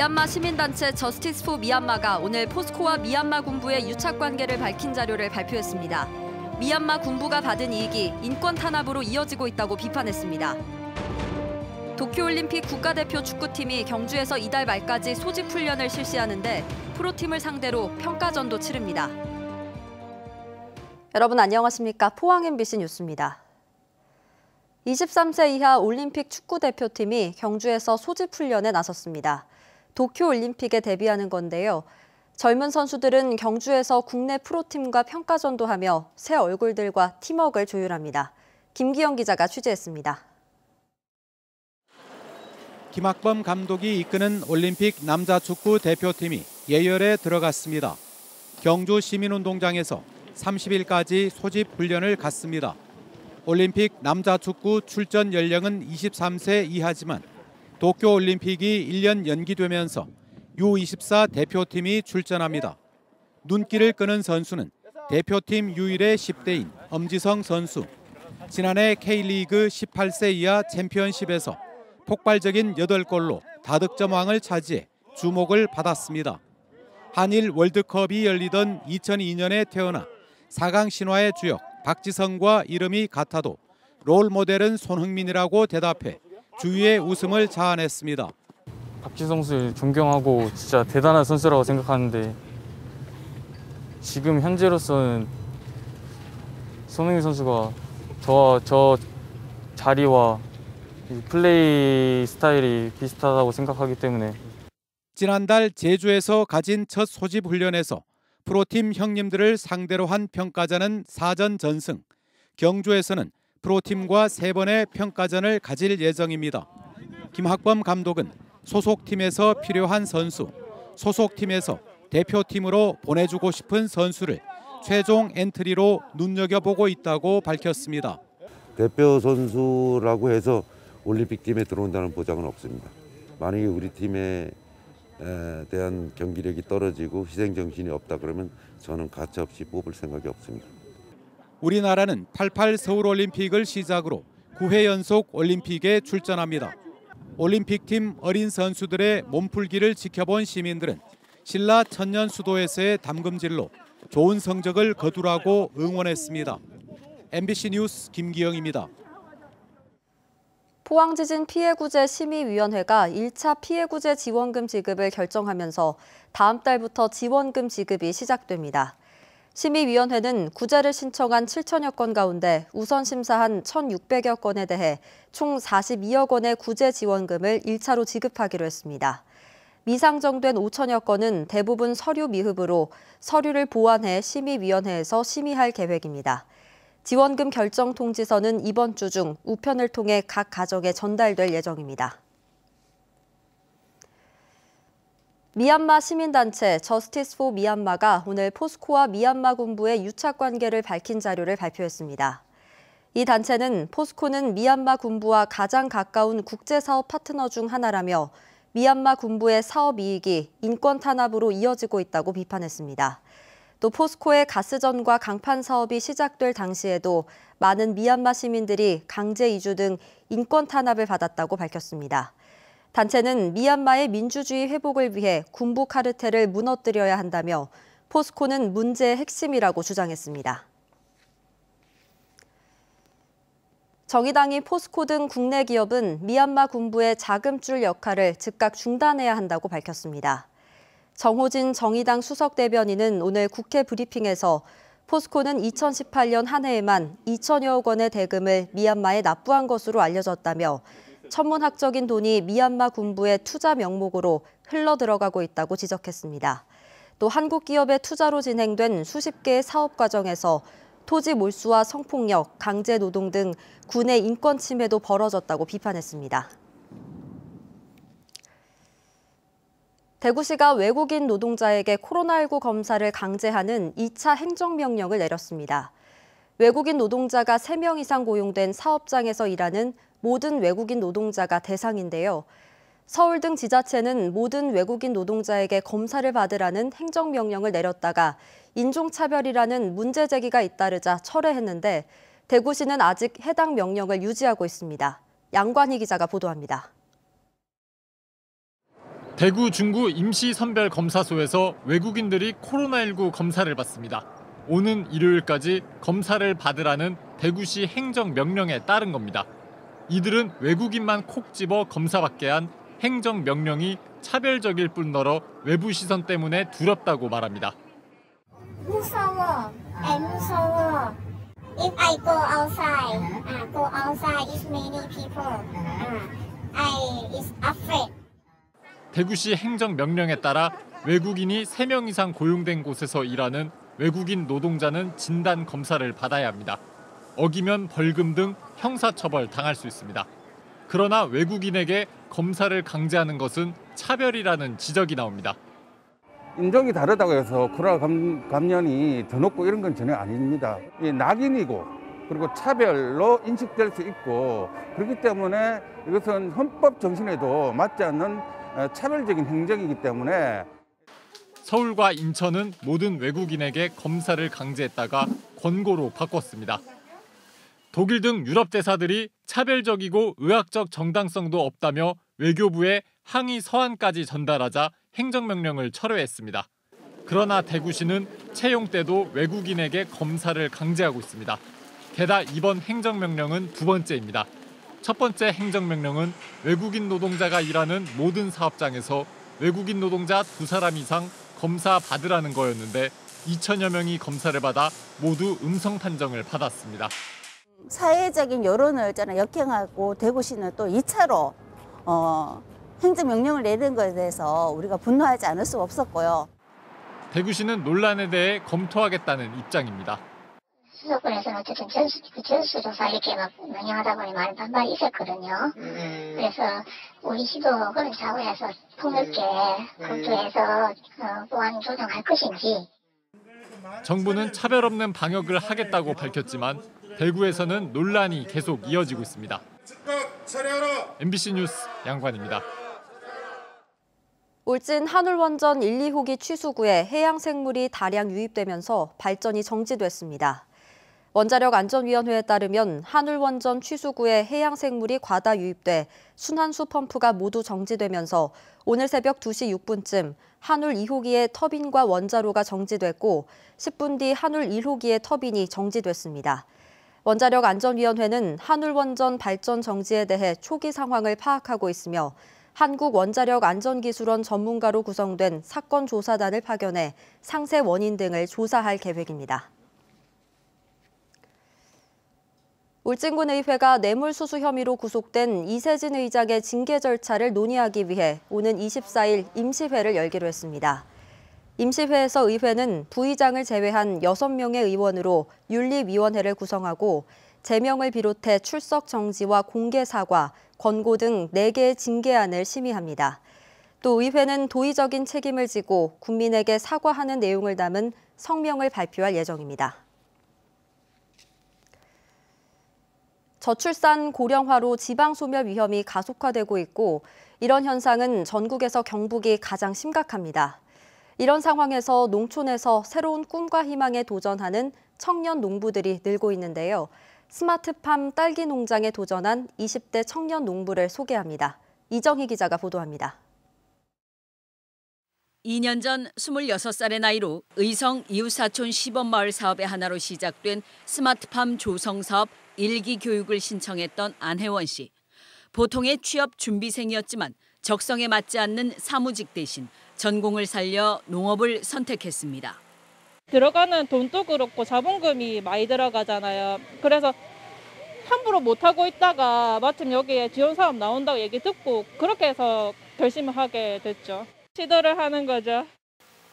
미얀마 시민단체 저스티스 포 미얀마가 오늘 포스코와 미얀마 군부의 유착 관계를 밝힌 자료를 발표했습니다. 미얀마 군부가 받은 이익이 인권 탄압으로 이어지고 있다고 비판했습니다. 도쿄올림픽 국가대표 축구팀이 경주에서 이달 말까지 소집 훈련을 실시하는데 프로팀을 상대로 평가전도 치릅니다. 여러분 안녕하십니까? 포항 MBC 뉴스입니다. 23세 이하 올림픽 축구대표팀이 경주에서 소집 훈련에 나섰습니다. 도쿄올림픽에 대비하는 건데요. 젊은 선수들은 경주에서 국내 프로팀과 평가전도 하며 새 얼굴들과 팀워크를 조율합니다. 김기영 기자가 취재했습니다. 김학범 감독이 이끄는 올림픽 남자축구 대표팀이 예열에 들어갔습니다. 경주 시민운동장에서 30일까지 소집 훈련을 갖습니다. 올림픽 남자축구 출전 연령은 23세 이하지만 도쿄올림픽이 1년 연기되면서 U24 대표팀이 출전합니다. 눈길을 끄는 선수는 대표팀 유일의 10대인 엄지성 선수. 지난해 K리그 18세 이하 챔피언십에서 폭발적인 8골로 다득점왕을 차지해 주목을 받았습니다. 한일 월드컵이 열리던 2002년에 태어나 4강 신화의 주역 박지성과 이름이 같아도 롤모델은 손흥민이라고 대답해 주위의 웃음을 자아냈습니다. 박지성 선수 존경하고 진짜 대단한 선수라고 생각하는데 지금 현재로서는 손흥민 선수가 저 자리와 플레이 스타일이 비슷하다고 생각하기 때문에 지난달 제주에서 가진 첫 소집 훈련에서 프로팀 형님들을 상대로 한 평가전은 4전 전승, 경주에서는 프로팀과 3번의 평가전을 가질 예정입니다. 김학범 감독은 소속팀에서 필요한 선수, 소속팀에서 대표팀으로 보내주고 싶은 선수를 최종 엔트리로 눈여겨보고 있다고 밝혔습니다. 대표 선수라고 해서 올림픽팀에 들어온다는 보장은 없습니다. 만약에 우리 팀에 대한 경기력이 떨어지고 희생정신이 없다 그러면 저는 가차없이 뽑을 생각이 없습니다. 우리나라는 88 서울올림픽을 시작으로 9회 연속 올림픽에 출전합니다. 올림픽팀 어린 선수들의 몸풀기를 지켜본 시민들은 신라 천년 수도에서의 담금질로 좋은 성적을 거두라고 응원했습니다. MBC 뉴스 김기영입니다. 포항지진 피해구제 심의위원회가 1차 피해구제 지원금 지급을 결정하면서 다음 달부터 지원금 지급이 시작됩니다. 심의위원회는 구제를 신청한 7천여 건 가운데 우선 심사한 1,600여 건에 대해 총 42억 원의 구제 지원금을 1차로 지급하기로 했습니다. 미상정된 5천여 건은 대부분 서류 미흡으로 서류를 보완해 심의위원회에서 심의할 계획입니다. 지원금 결정 통지서는 이번 주 중 우편을 통해 각 가정에 전달될 예정입니다. 미얀마 시민단체 저스티스 포 미얀마가 오늘 포스코와 미얀마 군부의 유착 관계를 밝힌 자료를 발표했습니다. 이 단체는 포스코는 미얀마 군부와 가장 가까운 국제사업 파트너 중 하나라며 미얀마 군부의 사업 이익이 인권 탄압으로 이어지고 있다고 비판했습니다. 또 포스코의 가스전과 강판 사업이 시작될 당시에도 많은 미얀마 시민들이 강제 이주 등 인권 탄압을 받았다고 밝혔습니다. 단체는 미얀마의 민주주의 회복을 위해 군부 카르텔을 무너뜨려야 한다며 포스코는 문제의 핵심이라고 주장했습니다. 정의당이 포스코 등 국내 기업은 미얀마 군부의 자금줄 역할을 즉각 중단해야 한다고 밝혔습니다. 정호진 정의당 수석 대변인은 오늘 국회 브리핑에서 포스코는 2018년 한 해에만 2천여억 원의 대금을 미얀마에 납부한 것으로 알려졌다며 천문학적인 돈이 미얀마 군부의 투자 명목으로 흘러들어가고 있다고 지적했습니다. 또 한국 기업의 투자로 진행된 수십 개의 사업 과정에서 토지 몰수와 성폭력, 강제 노동 등 군의 인권 침해도 벌어졌다고 비판했습니다. 대구시가 외국인 노동자에게 코로나19 검사를 강제하는 2차 행정명령을 내렸습니다. 외국인 노동자가 3명 이상 고용된 사업장에서 일하는 모든 외국인 노동자가 대상인데요. 서울 등 지자체는 모든 외국인 노동자에게 검사를 받으라는 행정명령을 내렸다가 인종차별이라는 문제 제기가 잇따르자 철회했는데 대구시는 아직 해당 명령을 유지하고 있습니다. 양관희 기자가 보도합니다. 대구 중구 임시선별검사소에서 외국인들이 코로나19 검사를 받습니다. 오는 일요일까지 검사를 받으라는 대구시 행정명령에 따른 겁니다. 이들은 외국인만 콕 집어 검사받게 한 행정명령이 차별적일 뿐더러 외부 시선 때문에 두렵다고 말합니다. 무서워. 무서워. If I go outside is many people. I is afraid. 대구시 행정명령에 따라 외국인이 3명 이상 고용된 곳에서 일하는 외국인 노동자는 진단 검사를 받아야 합니다. 어기면 벌금 등 형사처벌 당할 수 있습니다. 그러나 외국인에게 검사를 강제하는 것은 차별이라는 지적이 나옵니다. 인종이 다르다고 해서 코로나 감염이 더 높고 이런 건 전혀 아닙니다. 낙인이고 그리고 차별로 인식될 수 있고 그렇기 때문에 이것은 헌법 정신에도 맞지 않는 차별적인 행정이기 때문에 서울과 인천은 모든 외국인에게 검사를 강제했다가 권고로 바꿨습니다. 독일 등 유럽 대사들이 차별적이고 의학적 정당성도 없다며 외교부에 항의 서한까지 전달하자 행정명령을 철회했습니다. 그러나 대구시는 채용 때도 외국인에게 검사를 강제하고 있습니다. 게다가 이번 행정명령은 두 번째입니다. 첫 번째 행정명령은 외국인 노동자가 일하는 모든 사업장에서 외국인 노동자 2사람 이상 검사 받으라는 거였는데 2천여 명이 검사를 받아 모두 음성 판정을 받았습니다. 사회적인 여론을 역행하고 대구시는 또 2차로 행정명령을 내린 것에 대해서 우리가 분노하지 않을 수 없었고요. 대구시는 논란에 대해 검토하겠다는 입장입니다. 수도권에서는 어쨌든 전수조사 이렇게 막 명령하다 보니 많은 반발이 있었거든요. 그래서 우리 시도 그런 사고에서 폭넓게 검토해서 보안 조정할 것인지. 정부는 차별 없는 방역을 하겠다고 밝혔지만 대구에서는 논란이 계속 이어지고 있습니다. MBC 뉴스 양관입니다. 울진 한울원전 1, 2호기 취수구에 해양생물이 다량 유입되면서 발전이 정지됐습니다. 원자력안전위원회에 따르면 한울원전 취수구에 해양생물이 과다 유입돼 순환수 펌프가 모두 정지되면서 오늘 새벽 2시 6분쯤 한울 2호기의 터빈과 원자로가 정지됐고 10분 뒤 한울 1호기의 터빈이 정지됐습니다. 원자력안전위원회는 한울원전 발전 정지에 대해 초기 상황을 파악하고 있으며 한국원자력안전기술원 전문가로 구성된 사건 조사단을 파견해 상세 원인 등을 조사할 계획입니다. 울진군의회가 뇌물수수 혐의로 구속된 이세진 의장의 징계 절차를 논의하기 위해 오는 24일 임시회를 열기로 했습니다. 임시회에서 의회는 부의장을 제외한 6명의 의원으로 윤리위원회를 구성하고 제명을 비롯해 출석 정지와 공개 사과, 권고 등 4개의 징계안을 심의합니다. 또 의회는 도의적인 책임을 지고 국민에게 사과하는 내용을 담은 성명을 발표할 예정입니다. 저출산 고령화로 지방소멸 위험이 가속화되고 있고 이런 현상은 전국에서 경북이 가장 심각합니다. 이런 상황에서 농촌에서 새로운 꿈과 희망에 도전하는 청년 농부들이 늘고 있는데요. 스마트팜 딸기 농장에 도전한 20대 청년 농부를 소개합니다. 이정희 기자가 보도합니다. 2년 전 26살의 나이로 의성 이웃사촌 시범마을 사업의 하나로 시작된 스마트팜 조성 사업 1기 교육을 신청했던 안혜원 씨. 보통의 취업 준비생이었지만 적성에 맞지 않는 사무직 대신 전공을 살려 농업을 선택했습니다. 들어가는 돈도 그렇고 자본금이 많이 들어가잖아요. 그래서 함부로 못하고 있다가 마침 여기에 지원사업 나온다고 얘기 듣고 그렇게 해서 결심을 하게 됐죠. 시도를 하는 거죠.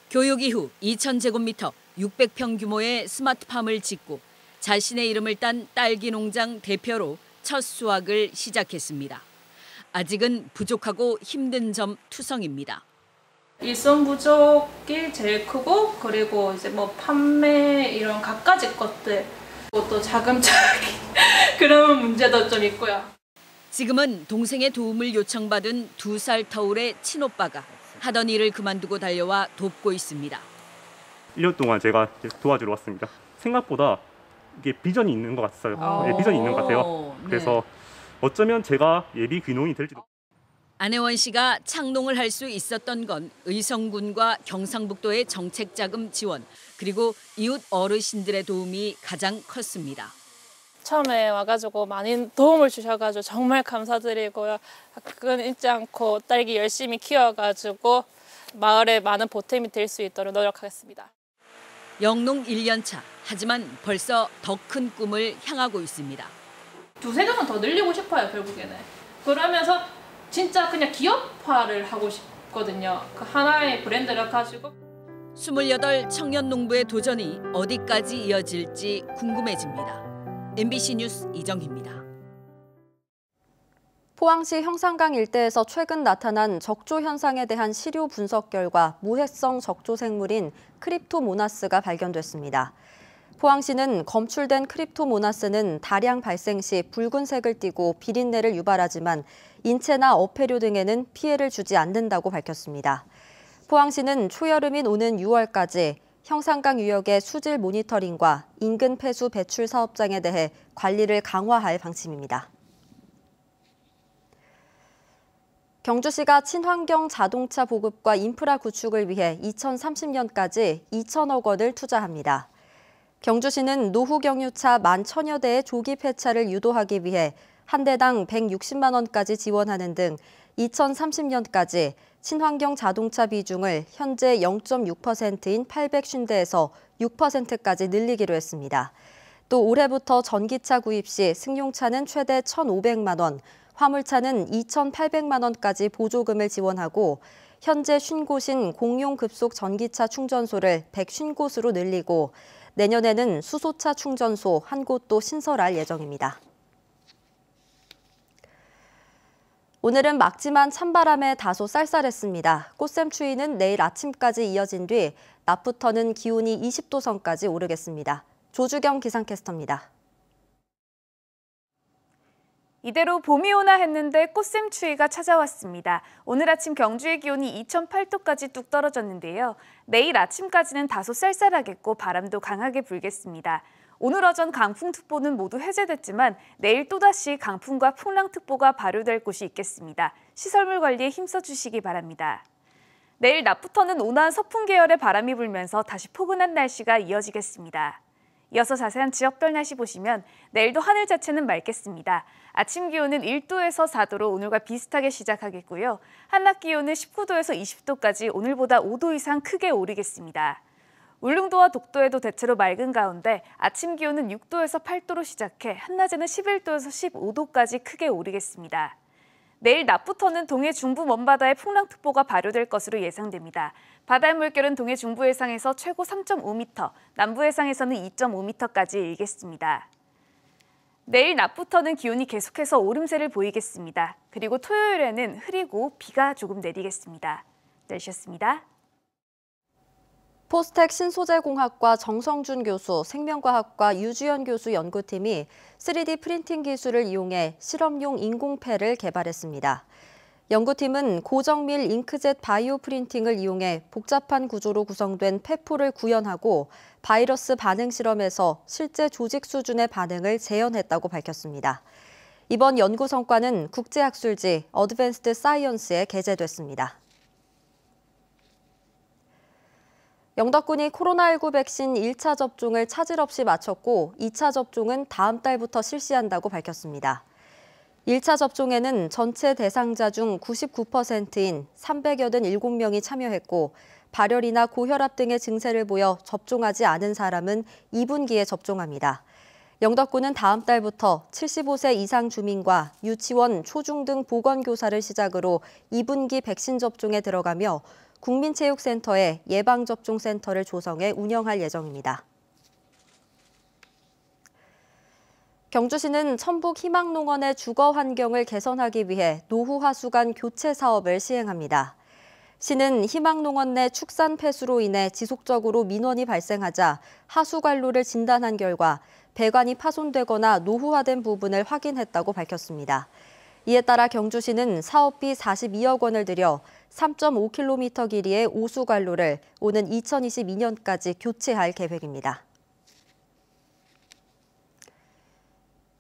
교육 이후 2,000제곱미터 600평 규모의 스마트팜을 짓고 자신의 이름을 딴 딸기 농장 대표로 첫 수확을 시작했습니다. 아직은 부족하고 힘든 점 투성입니다. 일손 부족이 제일 크고 그리고 이제 뭐 판매 이런 갖가지 것들 또 자금차기 그런 문제도 좀 있고요. 지금은 동생의 도움을 요청받은 2살 터울의 친오빠가 하던 일을 그만두고 달려와 돕고 있습니다. 1년 동안 제가 도와주러 왔습니다. 생각보다 이게 비전이 있는 것 같아요. 비전이 있는 것 같아요. 그래서 어쩌면 제가 예비 귀농이 될지도. 안혜원 씨가 창농을 할 수 있었던 건 의성군과 경상북도의 정책자금 지원, 그리고 이웃 어르신들의 도움이 가장 컸습니다. 처음에 와가지고 많은 도움을 주셔가지고 정말 감사드리고요. 그건 잊지 않고 딸기 열심히 키워가지고 마을에 많은 보탬이 될 수 있도록 노력하겠습니다. 영농 1년 차, 하지만 벌써 더 큰 꿈을 향하고 있습니다. 두세 개만 더 늘리고 싶어요, 결국에는. 그러면서 진짜 그냥 기업화를 하고 싶거든요. 그 하나의 브랜드를 가지고. 28 청년 농부의 도전이 어디까지 이어질지 궁금해집니다. MBC 뉴스 이정희입니다. 포항시 형산강 일대에서 최근 나타난 적조 현상에 대한 시료 분석 결과 무해성 적조 생물인 크립토모나스가 발견됐습니다. 포항시는 검출된 크립토모나스는 다량 발생 시 붉은색을 띠고 비린내를 유발하지만 인체나 어패류 등에는 피해를 주지 않는다고 밝혔습니다. 포항시는 초여름인 오는 6월까지 형산강 유역의 수질 모니터링과 인근 폐수 배출 사업장에 대해 관리를 강화할 방침입니다. 경주시가 친환경 자동차 보급과 인프라 구축을 위해 2030년까지 2천억 원을 투자합니다. 경주시는 노후 경유차 11,000여 대의 조기 폐차를 유도하기 위해 한 대당 160만 원까지 지원하는 등 2030년까지 친환경 자동차 비중을 현재 0.6%인 850대에서 6%까지 늘리기로 했습니다. 또 올해부터 전기차 구입 시 승용차는 최대 1,500만 원, 화물차는 2,800만 원까지 보조금을 지원하고 현재 50곳인 공용 급속 전기차 충전소를 150곳으로 늘리고 내년에는 수소차 충전소 1곳도 신설할 예정입니다. 오늘은 맑지만 찬바람에 다소 쌀쌀했습니다. 꽃샘추위는 내일 아침까지 이어진 뒤 낮부터는 기온이 20도 선까지 오르겠습니다. 조주경 기상캐스터입니다. 이대로 봄이 오나 했는데 꽃샘추위가 찾아왔습니다. 오늘 아침 경주의 기온이 2,008도까지 뚝 떨어졌는데요. 내일 아침까지는 다소 쌀쌀하겠고 바람도 강하게 불겠습니다. 오늘 오전 강풍특보는 모두 해제됐지만 내일 또다시 강풍과 풍랑특보가 발효될 곳이 있겠습니다. 시설물 관리에 힘써주시기 바랍니다. 내일 낮부터는 온화한 서풍 계열의 바람이 불면서 다시 포근한 날씨가 이어지겠습니다. 이어서 자세한 지역별 날씨 보시면 내일도 하늘 자체는 맑겠습니다. 아침 기온은 1도에서 4도로 오늘과 비슷하게 시작하겠고요. 한낮 기온은 19도에서 20도까지 오늘보다 5도 이상 크게 오르겠습니다. 울릉도와 독도에도 대체로 맑은 가운데 아침 기온은 6도에서 8도로 시작해 한낮에는 11도에서 15도까지 크게 오르겠습니다. 내일 낮부터는 동해 중부 먼바다에 풍랑특보가 발효될 것으로 예상됩니다. 바다의 물결은 동해 중부 해상에서 최고 3.5m, 남부 해상에서는 2.5m까지 일겠습니다. 내일 낮부터는 기온이 계속해서 오름세를 보이겠습니다. 그리고 토요일에는 흐리고 비가 조금 내리겠습니다. 날씨였습니다. 포스텍 신소재공학과 정성준 교수, 생명과학과 유주연 교수 연구팀이 3D 프린팅 기술을 이용해 실험용 인공폐를 개발했습니다. 연구팀은 고정밀 잉크젯 바이오 프린팅을 이용해 복잡한 구조로 구성된 폐포를 구현하고 바이러스 반응 실험에서 실제 조직 수준의 반응을 재현했다고 밝혔습니다. 이번 연구 성과는 국제학술지 어드밴스드 사이언스에 게재됐습니다. 영덕군이 코로나19 백신 1차 접종을 차질 없이 마쳤고 2차 접종은 다음 달부터 실시한다고 밝혔습니다. 1차 접종에는 전체 대상자 중 99%인 387명이 참여했고 발열이나 고혈압 등의 증세를 보여 접종하지 않은 사람은 2분기에 접종합니다. 영덕군은 다음 달부터 75세 이상 주민과 유치원, 초중등 보건교사를 시작으로 2분기 백신 접종에 들어가며 국민체육센터에 예방접종센터를 조성해 운영할 예정입니다. 경주시는 천북 희망농원의 주거 환경을 개선하기 위해 노후 하수 간 교체 사업을 시행합니다. 시는 희망농원 내 축산 폐수로 인해 지속적으로 민원이 발생하자 하수 관로를 진단한 결과 배관이 파손되거나 노후화된 부분을 확인했다고 밝혔습니다. 이에 따라 경주시는 사업비 42억 원을 들여 3.5km 길이의 오수 관로를 오는 2022년까지 교체할 계획입니다.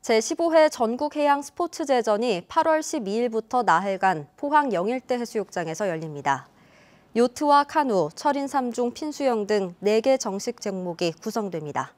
제15회 전국해양스포츠제전이 8월 12일부터 나흘간 포항 영일대 해수욕장에서 열립니다. 요트와 카누, 철인 3중 핀수영 등 4개 정식 종목이 구성됩니다.